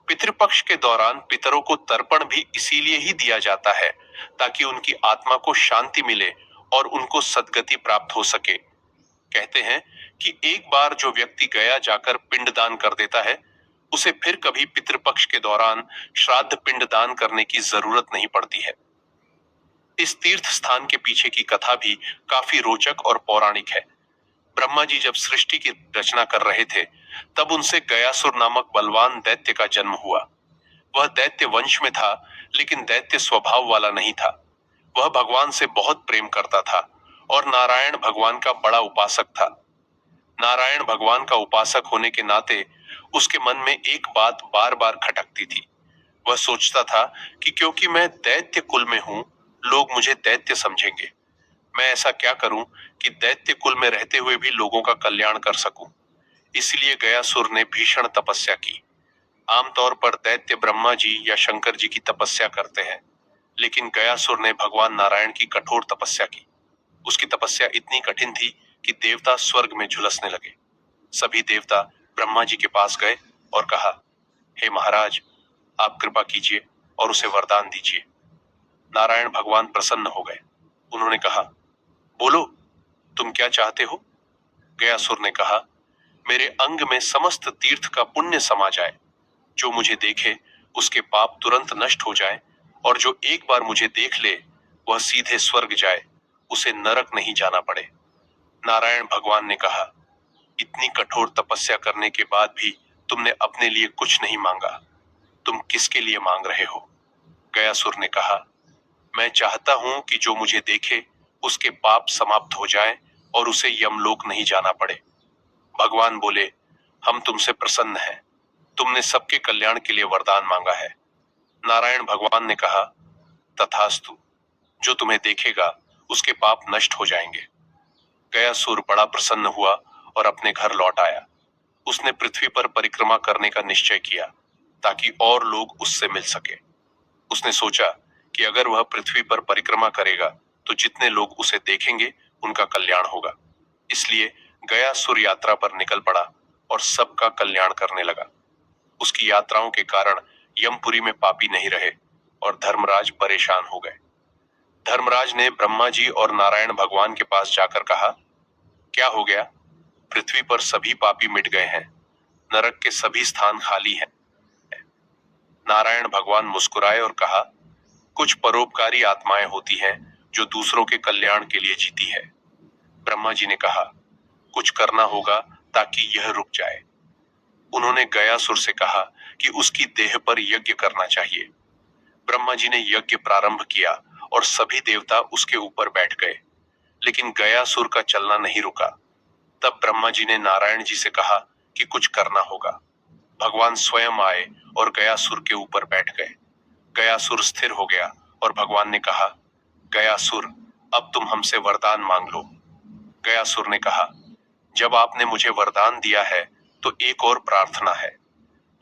पितृपक्ष के दौरान पितरों को तर्पण भी इसीलिए ही दिया जाता है ताकि उनकी आत्मा को शांति मिले और उनको सद्गति प्राप्त हो सके। कहते हैं कि एक बार जो व्यक्ति गया जाकर पिंडदान कर देता है, उसे फिर कभी पितृपक्ष के दौरान श्राद्ध पिंडदान करने की जरूरत नहीं पड़ती है। इस तीर्थ स्थान के पीछे की कथा भी काफी रोचक और पौराणिक है। ब्रह्मा जी जब सृष्टि की रचना कर रहे थे, तब उनसे गयासुर नामक बलवान दैत्य का जन्म हुआ। वह दैत्य वंश में था, लेकिन दैत्य स्वभाव वाला नहीं था। वह भगवान से बहुत प्रेम करता था और नारायण भगवान का बड़ा उपासक था। नारायण भगवान का उपासक होने के नाते उसके मन में एक बात बार बार खटकती थी। वह सोचता था कि क्योंकि मैं दैत्य कुल में हूं, लोग मुझे दैत्य समझेंगे। मैं ऐसा क्या करूं कि दैत्य कुल में रहते हुए भी लोगों का कल्याण कर सकूं। इसलिए गयासुर ने भीषण तपस्या की। आमतौर पर दैत्य ब्रह्मा जी या शंकर जी की तपस्या करते हैं, लेकिन गयासुर ने भगवान नारायण की कठोर तपस्या की। उसकी तपस्या इतनी कठिन थी कि देवता स्वर्ग में झुलसने लगे। सभी देवता ब्रह्मा जी के पास गए और कहा, हे महाराज, आप कृपा कीजिए और उसे वरदान दीजिए। नारायण भगवान प्रसन्न हो गए। उन्होंने कहा, बोलो, तुम क्या चाहते हो? गयासुर ने कहा, मेरे अंग में समस्त तीर्थ का पुण्य समा जाए। जो मुझे देखे उसके पाप तुरंत नष्ट हो जाए, और जो एक बार मुझे देख ले वह सीधे स्वर्ग जाए, उसे नरक नहीं जाना पड़े। नारायण भगवान ने कहा, इतनी कठोर तपस्या करने के बाद भी तुमने अपने लिए कुछ नहीं मांगा। तुम किसके लिए मांग रहे हो? गयासुर ने कहा, मैं चाहता हूं कि जो मुझे देखे उसके पाप समाप्त हो जाए और उसे यमलोक नहीं जाना पड़े। भगवान बोले, हम तुमसे प्रसन्न हैं। तुमने सबके कल्याण के लिए वरदान मांगा है। नारायण भगवान ने कहा, तथास्तु। जो तुम्हें देखेगा उसके पाप नष्ट हो जाएंगे। गयासुर बड़ा प्रसन्न हुआ और अपने घर लौट आया। उसने पृथ्वी पर परिक्रमा करने का निश्चय किया ताकि और लोग उससे मिल सके। उसने सोचा कि अगर वह पृथ्वी पर परिक्रमा करेगा तो जितने लोग उसे देखेंगे उनका कल्याण होगा। इसलिए गयासुर यात्रा पर निकल पड़ा और सबका कल्याण करने लगा। उसकी यात्राओं के कारण यमपुरी में पापी नहीं रहे और धर्मराज परेशान हो गए। धर्मराज ने ब्रह्मा जी और नारायण भगवान के पास जाकर कहा, क्या हो गया? पृथ्वी पर सभी पापी मिट गए हैं, नरक के सभी स्थान खाली हैं। नारायण भगवान मुस्कुराए और कहा, कुछ परोपकारी आत्माएं होती हैं जो दूसरों के कल्याण के लिए जीती है। ब्रह्मा जी ने कहा, कुछ करना होगा ताकि यह रुक जाए। उन्होंने गयासुर से कहा कि उसकी देह पर यज्ञ करना चाहिए। ब्रह्मा जी ने यज्ञ प्रारंभ किया और सभी देवता उसके ऊपर बैठ गए, लेकिन गयासुर का चलना नहीं रुका। तब ब्रह्मा जी ने नारायण जी से कहा कि कुछ करना होगा। भगवान स्वयं आए और गयासुर के ऊपर बैठ गए। गयासुर स्थिर हो गया और भगवान ने कहा, गयासुर, अब तुम हमसे वरदान मांग लो। गयासुर ने कहा, जब आपने मुझे वरदान दिया है तो एक और प्रार्थना है।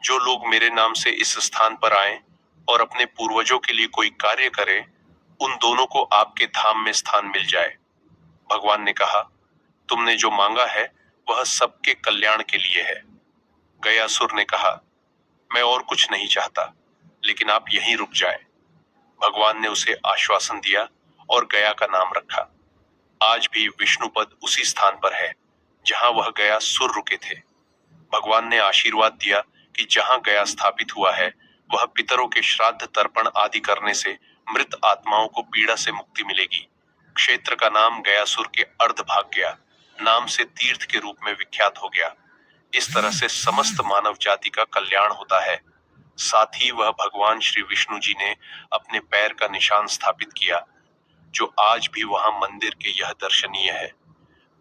जो लोग मेरे नाम से इस स्थान पर आए और अपने पूर्वजों के लिए कोई कार्य करें, उन दोनों को आपके धाम में स्थान मिल जाए। भगवान ने कहा, तुमने जो मांगा है वह सबके कल्याण के लिए है। गयासुर ने कहा, मैं और कुछ नहीं चाहता, लेकिन आप यहीं रुक जाए। भगवान ने उसे आश्वासन दिया और गया का नाम रखा। आज भी विष्णुपद उसी स्थान पर है जहां वह गयासुर रुके थे। भगवान ने आशीर्वाद दिया कि जहां गया स्थापित हुआ है वह पितरों के श्राद्ध तर्पण आदि करने से मृत आत्माओं को पीड़ा से मुक्ति मिलेगी। क्षेत्र का नाम गयासुर के अर्धभाग्या नाम से तीर्थ के रूप में विख्यात हो गया। इस तरह से समस्त मानव जाति का कल्याण होता है। साथ ही वह भगवान श्री विष्णु जी ने अपने पैर का निशान स्थापित किया, जो आज भी वहां मंदिर के यह दर्शनीय है।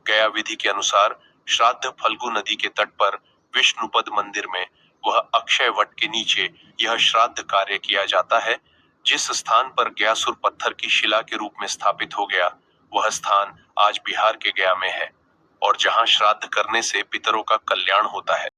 गया विधि के अनुसार श्राद्ध फल्गु नदी के तट पर विष्णुपद मंदिर में वह अक्षय वट के नीचे यह श्राद्ध कार्य किया जाता है। जिस स्थान पर गयासुर पत्थर की शिला के रूप में स्थापित हो गया, वह स्थान आज बिहार के गया में है और जहां श्राद्ध करने से पितरों का कल्याण होता है।